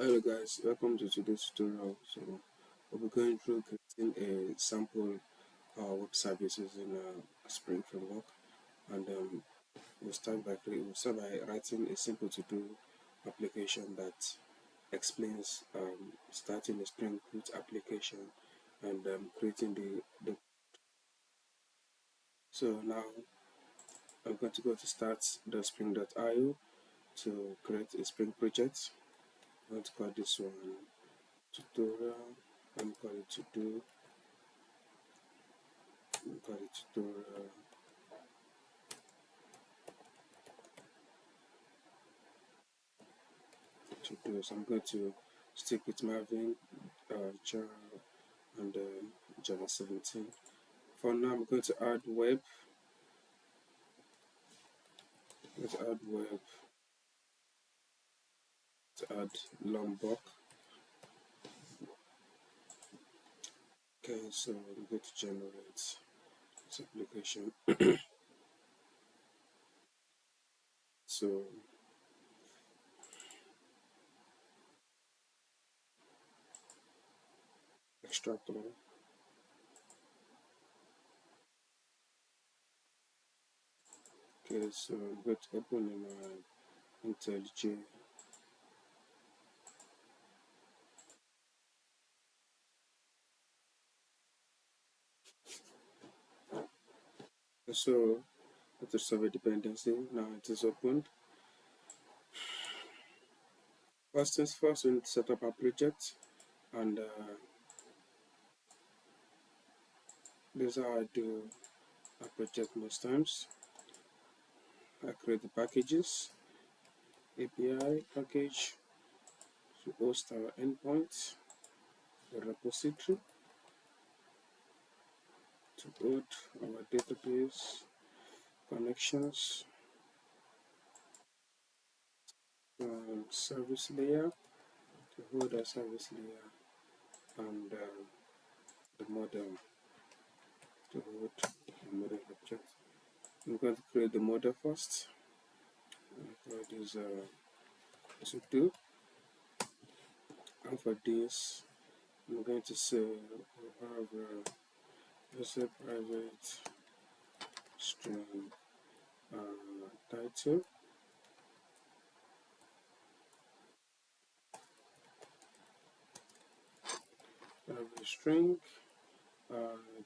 Hello guys, welcome to today's tutorial. So we'll be going through creating a sample web service using a Spring framework, and we'll start by writing a simple to-do application that explains starting a Spring Boot application and creating the. So now I'm going to go to start the Spring.io to create a Spring project. I'm going to call this one tutorial and call it to do. Call it tutorial to do. So I'm going to stick with Marvin, Java, and Java 17. For now, I'm going to add web. Let's add web to add Lombok. Okay, so I'm going to generate this application. So extract all. Okay, so I'm going to open in my IntelliJ. So let us solve a dependency. Now it is opened. First things first, we need to set up our project, and this is how I do a project most times. I create the packages, API package to host our endpoint, the repository to hold our database connections, service layer to hold our service layer, and the model to hold the model object. I'm going to create the model first. What is to do, and for this, I'm going to say we have let's say private string title, private string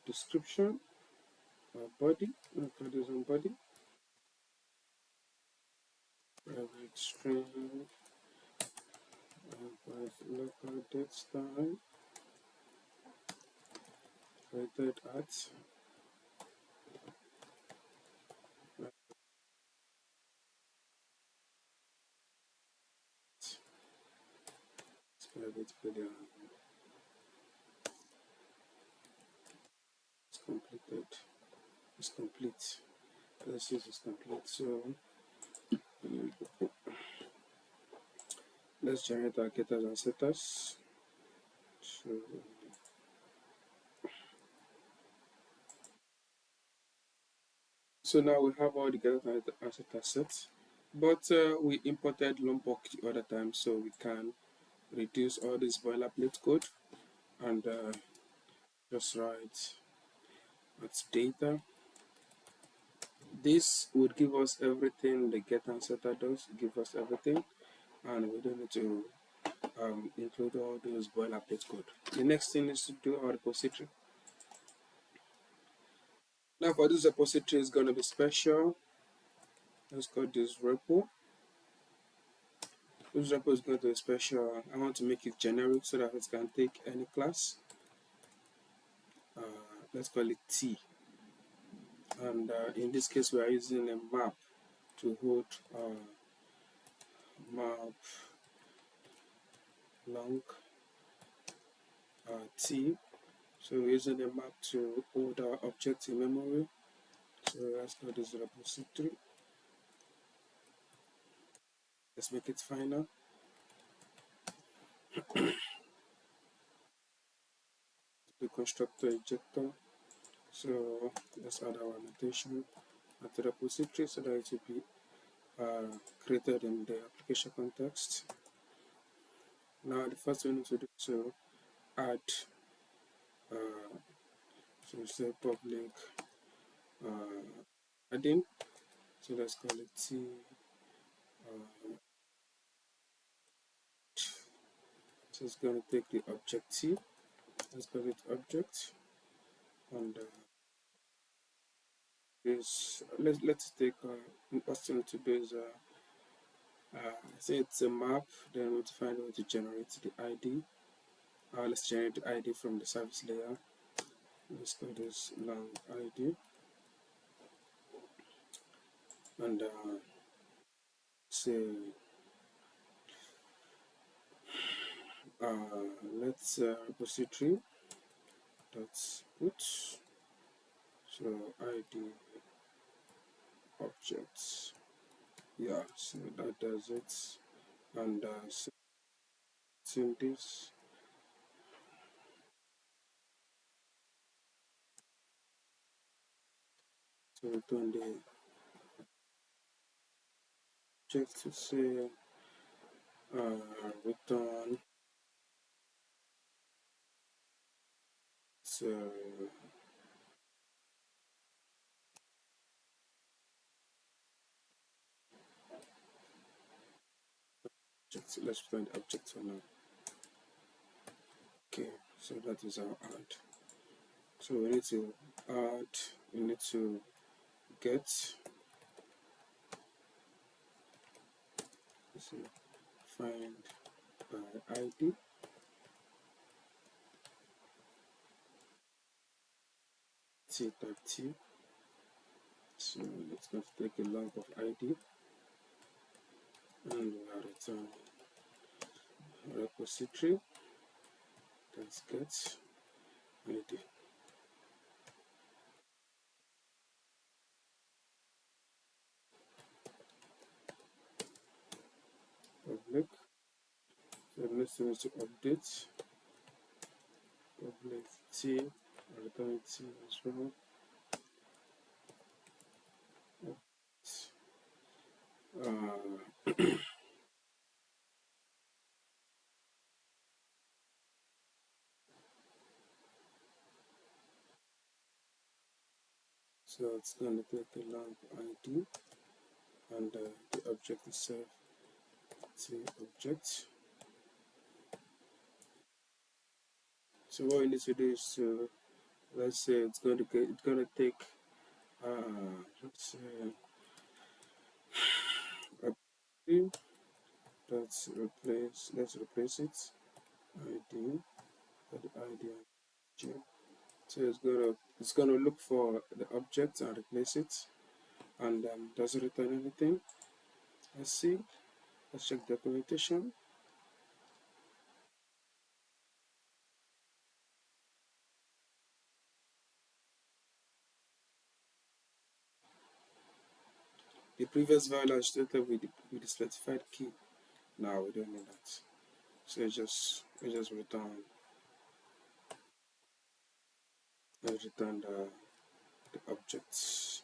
description, body, call this one body, private string, local date style, created at private video. It's completed. It's complete. This is complete. So let's generate our getters and setters. So now we have all the getters and setters set, but we imported Lombok the other time, so we can reduce all this boilerplate code and just write at data. This would give us everything the get and setter does, give us everything, and we don't need to include all those boilerplate code. The next thing is to do our repository. Now for this repository is going to be special. Let's call this repo. This repo is going to be special. I want to make it generic so that it can take any class. Let's call it T. And in this case, we are using a map to hold map long T. So we're using a map to hold our object in memory. So let's call this repository. Let's make it final. The constructor ejector. So let's add our annotation at the repository so that it will be created in the application context. Now the first thing we need to do is to add, so we say public adding. So let's call it T. So it's going to take the object T. Let's call it object, and let's take question to base. Say it's a map. Then we need to find a way to generate the ID. Let's generate the ID from the service layer. Let's call this long ID, and say let's repository dot put, so ID objects. Yeah, so that does it. And in this, so return the object to say return, so object, let's return the object for now. Okay, so that is our add. So we need to add, we need to get, so find by ID, T type T. So it's going to take a log of ID, and we are returning repository that gets ID. Public. So next thing is to update public T, return T as well. So it's going to take a lamp ID, and the object itself, T object. So what we need to do is to, let's say it's going to take let's say let's replace it ID, the ID. So it's gonna look for the object and replace it, and does it return anything? Let's see. Let's check the documentation. The previous value is stated with the specified key. Now we don't need that. So it just return the objects.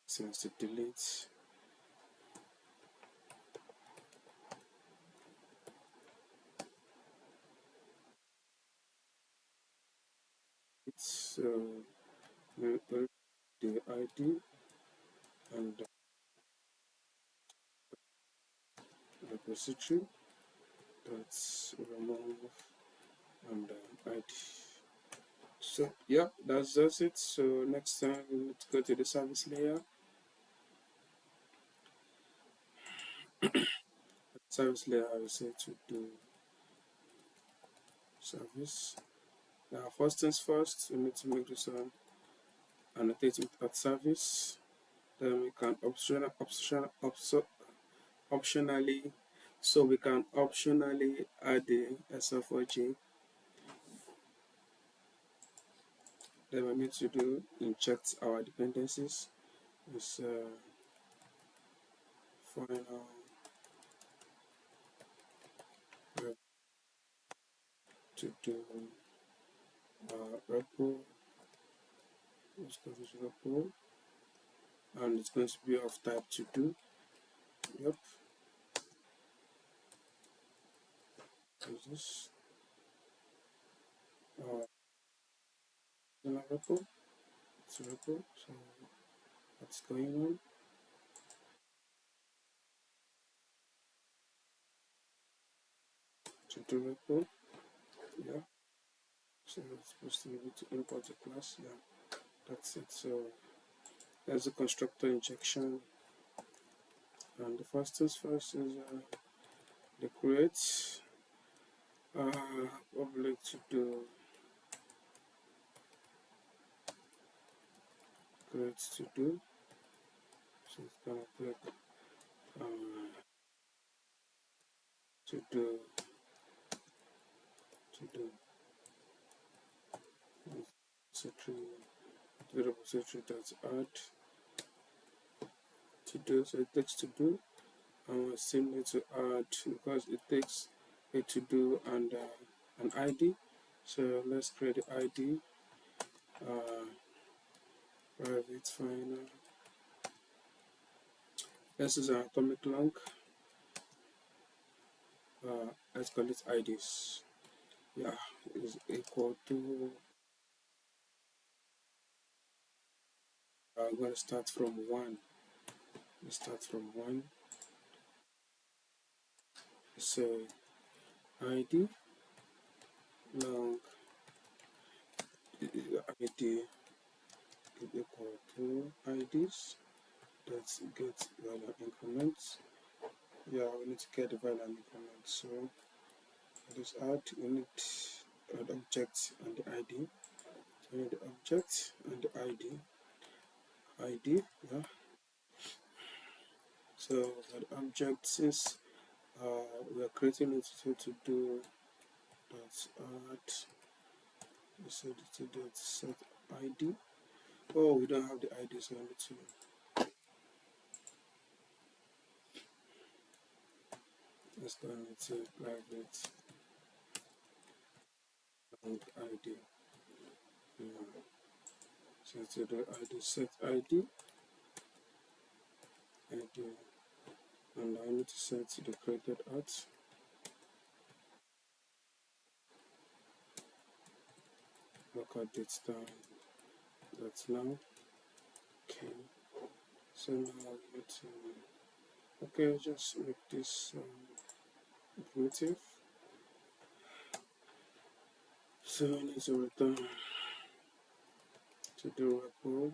Since to delete. It's the ID and repository. That's remove and ID. So yeah, that's it. So next time let's go to the service layer. Service layer, I will say to do service. Now first things first, we need to make this one annotate it at service. Then we can optionally, so we can optionally add the SFOG. Then we need to do inject our dependencies. Is final to do repo. Let's go to repo, and it's going to be of type to do. Yep. is this in a repo. It's a repo. So what's going on? To the repo, yeah. So it's supposed to be able to import the class, yeah. That's it. So there's a constructor injection, and the first things first is the create public to do create to do. So it's gonna click to do to do repository the repository that's add to do. So it takes to do, and we still need to add because it takes a to do and an ID. So let's create the ID. Private final. This is an atomic long. Let's call it IDs. Yeah, is equal to. I'm gonna start from one. Let's start from one. So ID long ID is equal to IDs. Let's get value increments. Yeah, we need to get the value increments. So let's add. We need an object and the ID. So we need the object and the ID. ID, yeah. So that object, since we are creating it to do that add. We said to do set ID. Oh, we don't have the ID, so I need to. Let's go into private and ID. Yeah. So to the ID set ID, ID, and I need to set the created at. Record date time. That's now. Okay. So now we need to. Okay, just make this primitive. So I need to return to the repo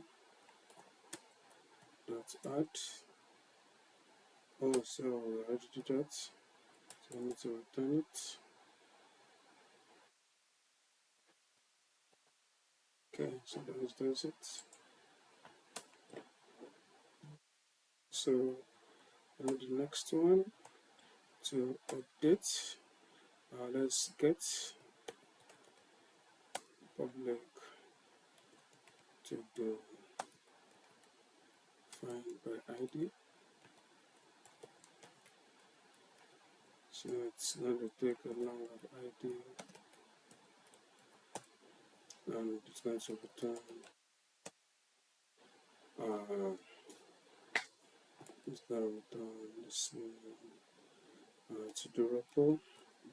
dot add. Oh, so we already did that. So I need to return it. Okay, so that does it. So now the next one to update. Let's get public to do find by ID. So it's going to take a long of ID, and it's going to return it's going to return this to the repo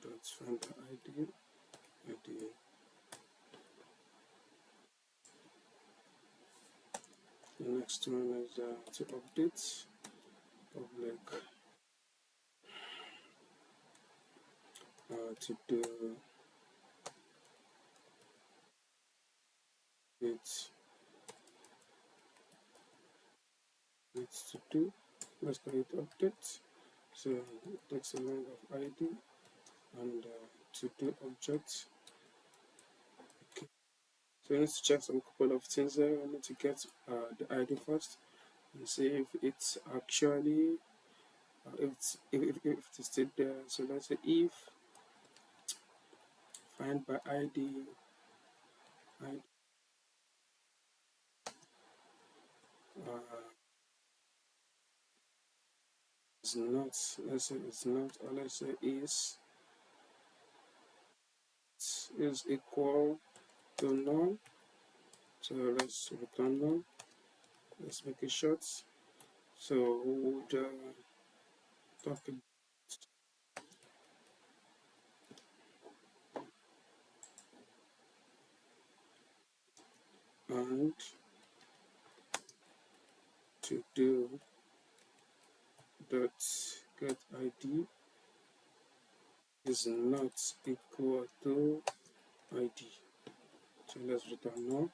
dot find by ID. The next one is to update public to do it to do. Let's call it update. So it takes a long of ID and to do object. Okay. So we need to check some couple of things there. We need to get the ID first and see if it's actually if it's still there. So let's say if find by ID is not, let's say it's not, or let's say is equal to none. So let's return none. Let's make it short. So we would talk about and to do dot get id is not equal to id. So let's return no.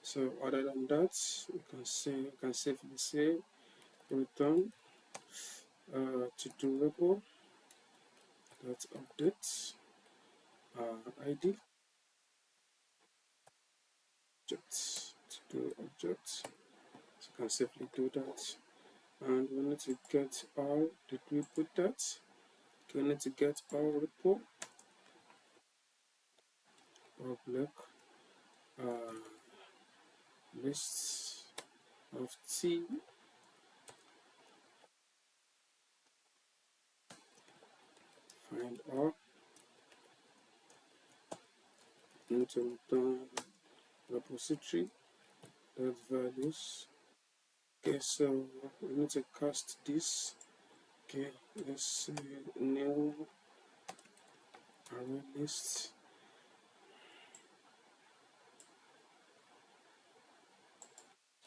So other than that, you can safely say return to do label dot update id object to do object. So you can safely do that. And we need to get all. Did we put that? We need to get all repo public list of t find all into return repository dot values. Okay, so we need to cast this. Okay, let's say new array list.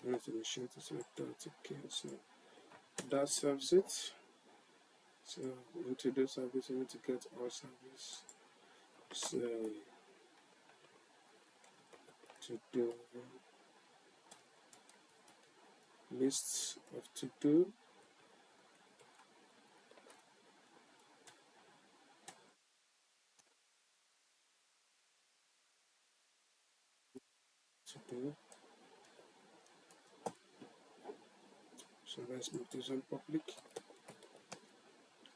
So let's initiate this with that. Okay, so that serves it. So into the service, we need to get our service. So to do lists of to do to do. So let's make this one public.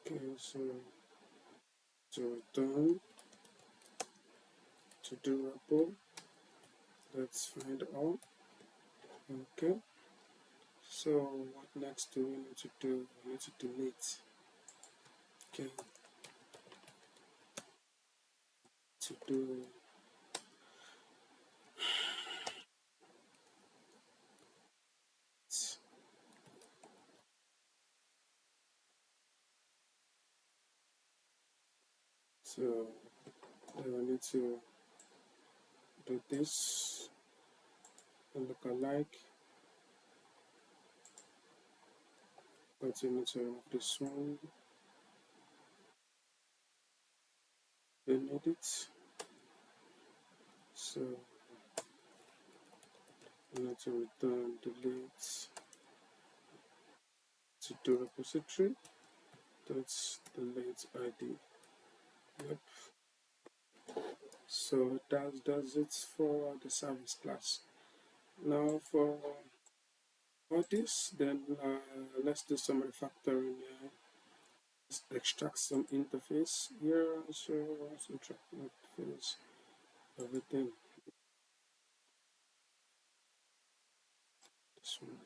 Okay, so to return to do repo. Let's find out. Okay. So what next do we need to do? We need to delete. Okay. To do so we need to do this and look alike. But we need to remove this one. We need it. So we need to return delete to do repository. That's delete ID. Yep. So that does it for the service class. Now for all this, then let's do some refactoring. Let's extract some interface here. So let's extract interface, everything. This one.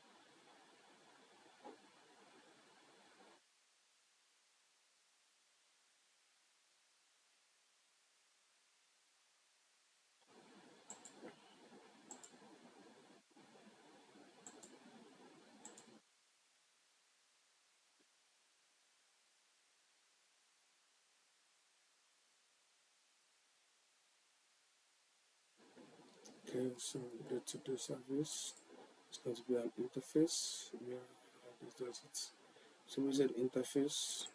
Okay, so the to-do service is going to be an interface. Yeah, this does it. So we said interface.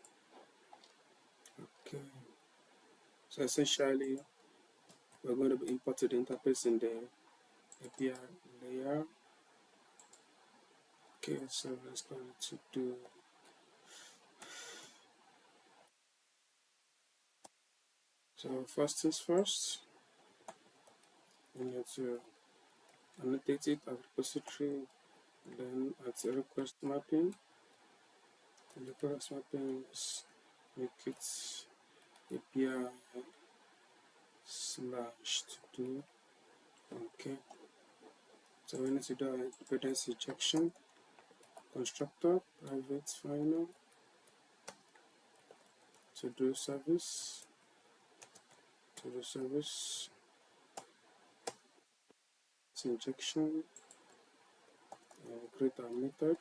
Okay. So essentially, we're going to be importing the interface in the API layer. Okay, so let's go to do. So first things first, we need to annotate it at repository, then at the request mapping. And the request mapping is make it API slash to do. Okay. So we need to do a dependency injection. Constructor private final to do service injection, create a method.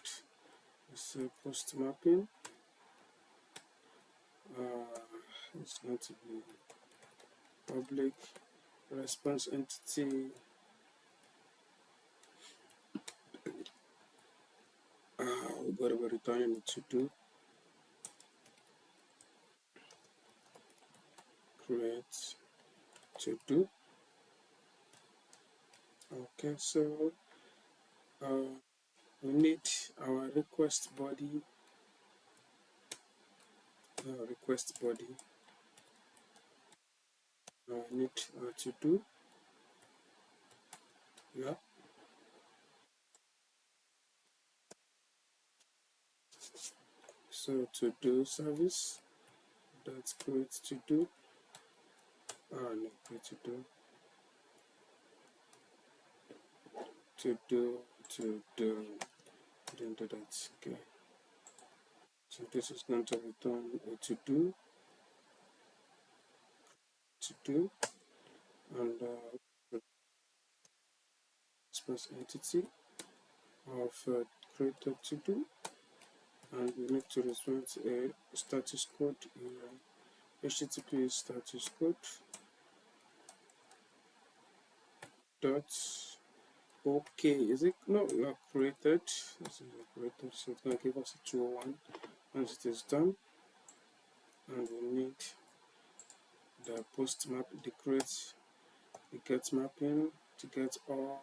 Let's say post mapping. is going to be public response entity. We're going to be returning to do create to do. Okay, so we need our request body. We need to do. Yeah. So to do service. That's create to do. No, create to do. To do. Didn't do that. Okay. So this is going to return a to do, and response entity of created to do, and we need to respond a status code here. HTTP status code dot okay. Is it not created? This is created, so it's going to give us a 201 once it is done, and we need the post map, the get mapping to get all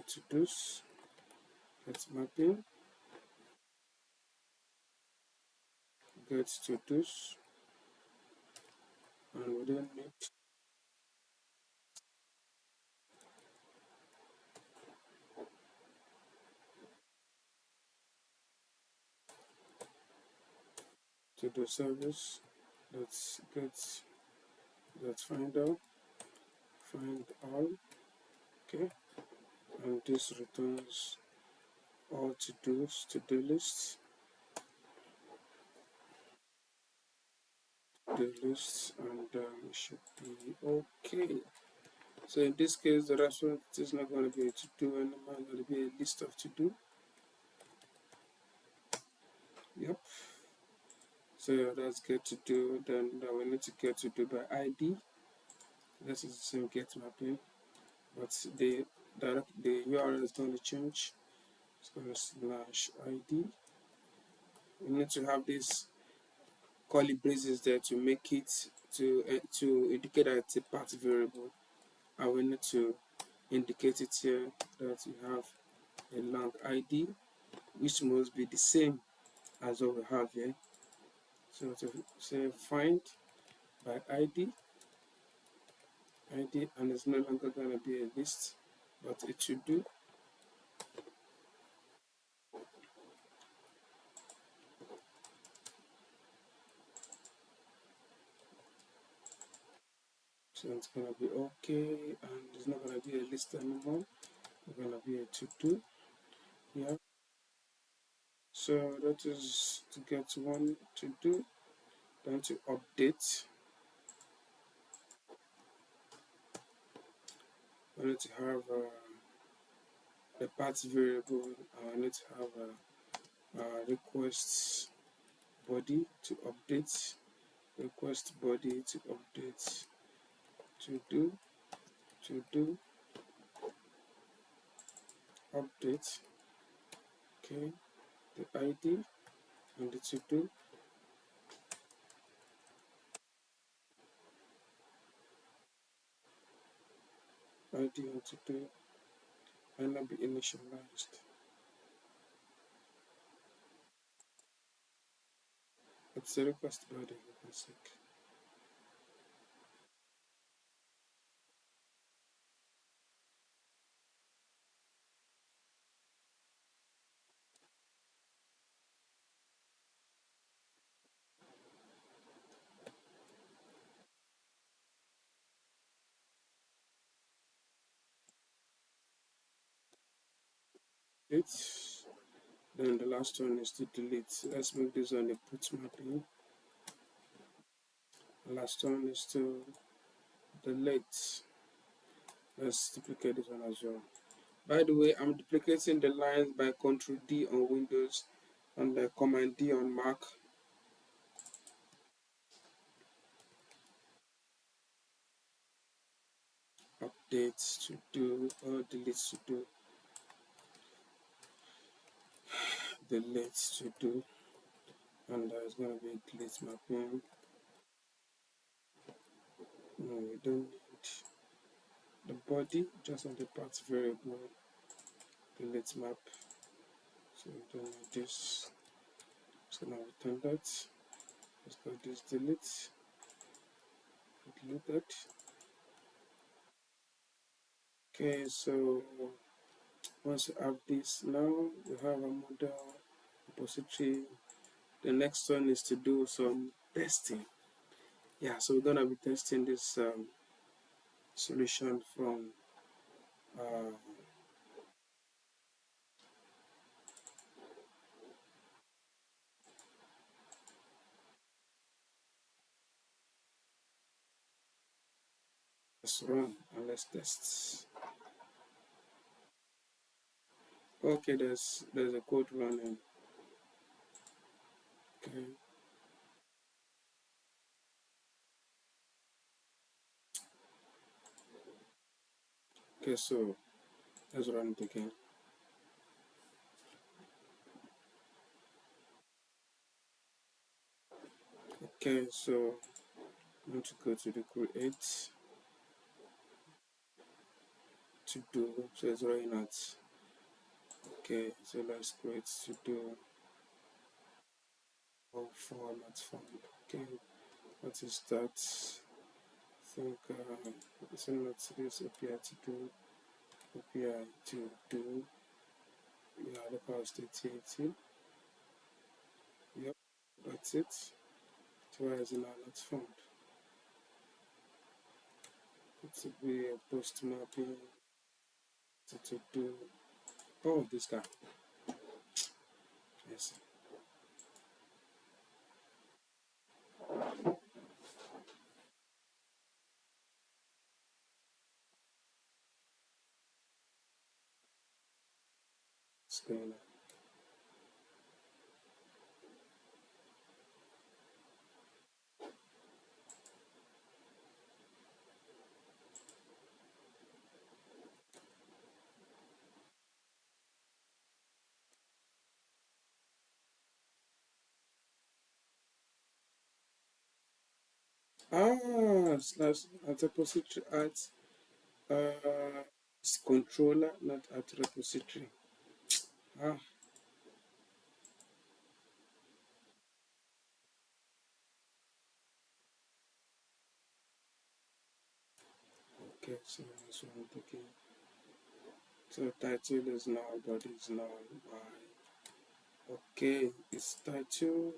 to do's, get mapping, get to do's, and we then need to do service. Let's find all. Okay, and this returns all to do's, to do lists, and it should be okay. So in this case, the restaurant is not going to be a to do anymore. It's going to be a list of to do. Yep. So that's get to do. Then we need to get to do by ID. This is the same get mapping, but the URL is going to change. It's going to /ID. We need to have this curly braces there to make it to indicate that it's a path variable, and we need to indicate it here that we have a long ID, which must be the same as what we have here. So to say find by ID, and it's no longer going to be a list, but it should do. So it's going to be okay, and it's not going to be a list anymore. It's going to be a to do. Yeah. So that is to get one to do. Then to update, I need to have a path variable. I need to have a request body to update, request body to update, to do, update. Okay, the ID and the to do. ID and to do and not be initialized. It's a request body, for a sec. It's then the last one is to delete. Let's make this one a put mapping. The last one is to delete. Let's duplicate this one as well. By the way, I'm duplicating the lines by Ctrl D on Windows, and Command D on Mac. Updates to do or delete to do. Delete to do, and it's going to be delete mapping. No, we don't need the body, just on the path variable. Delete map, so we don't need this. So now return that. Let's go this delete. Delete that. Okay, so once you have this, now you have a model repository. The next one is to do some testing. Yeah, so we're gonna be testing this solution from let's run and let's test. Okay, there's a code running. Okay. Okay, so let's run it again. Okay, so I'm going to go to the create to do, so it's running at. Okay, so let's create to do format found. Okay, what is that? I think it's not this API to do, API to do. Yeah, look how it's 8080. Yep, that's it. So why is it now not found? It should be a post mapping to do. Oh, this guy. Yes. What's going on? Slash at repository at controller, not at repository. Ah, okay, so this one again. So title is null, body is null. Why? Okay, it's title.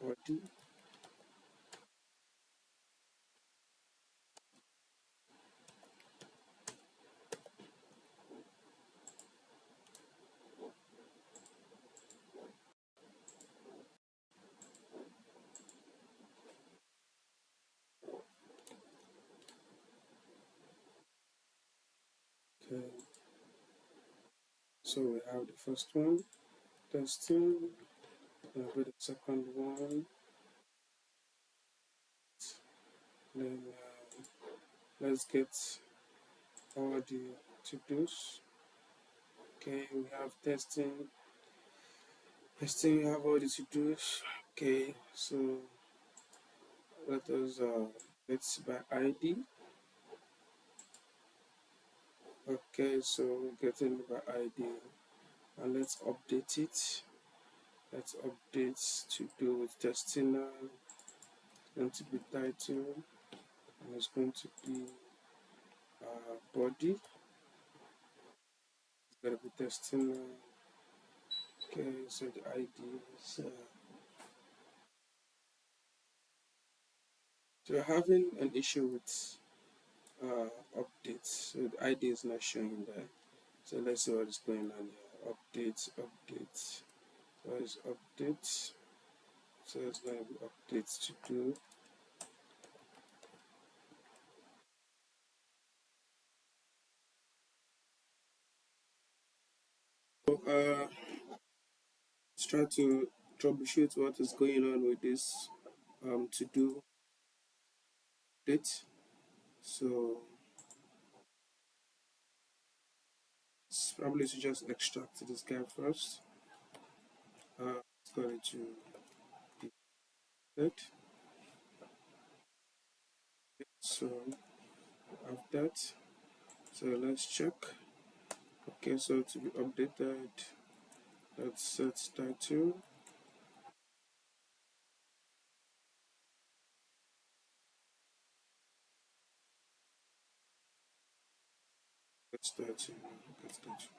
Body. Okay, so we have the first one, testing. Then with the second one, then let's get all the to-dos. Okay, we have testing. Testing, we have all the to-dos. Okay, so let us let's by ID. Okay, so we're getting by ID, and let's update it. Let's update to do with testing now. It's going to be title, and it's going to be body. It's going to be testing now. Okay, so the ID is so we're having an issue with updates. So the ID is not showing there. So let's see what is going on here. Updates, updates. What is updates? So it's going to be updates to do. So, let's try to troubleshoot what is going on with this to do it. So it's probably to just extract this guy first. It's going to that. So of that. So let's check. Okay, so to be updated, let's set title. Let's title. Let's title.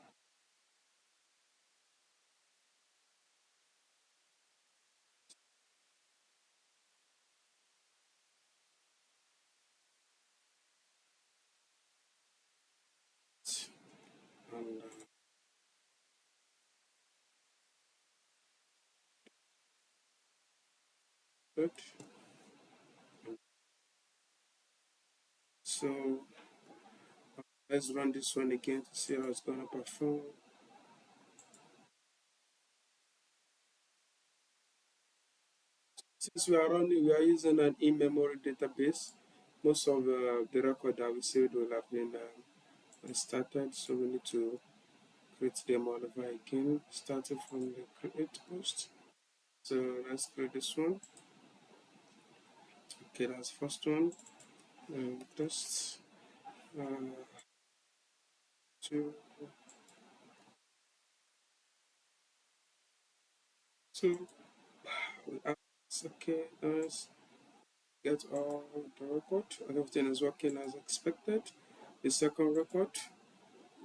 And good. So let's run this one again to see how it's gonna perform. Since we are using an in-memory database. Most of the record that we saved will have been started, so we need to create them all over again, starting from the create post. So let's create this one. Okay, that's first one. Test uh, two, two. Okay, let's get all the record. Everything is working as expected. The second record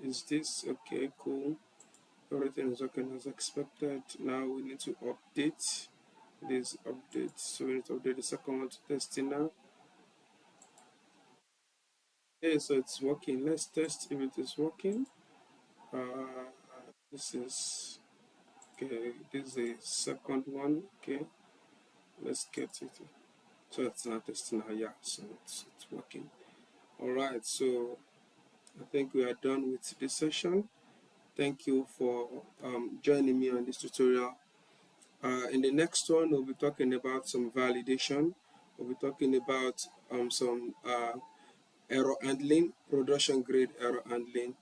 is this. Okay, cool. Everything is working as expected. Now we need to update this update. So we need to update the second one to testing now. Okay, so it's working. Let's test if it is working. Uh, this is okay. This is the second one. Okay, let's get it. So it's not testing now. Yeah, so it's working. All right. So I think we are done with this session. Thank you for joining me on this tutorial. In the next one, we'll be talking about some validation. We'll be talking about some error handling, production grade error handling.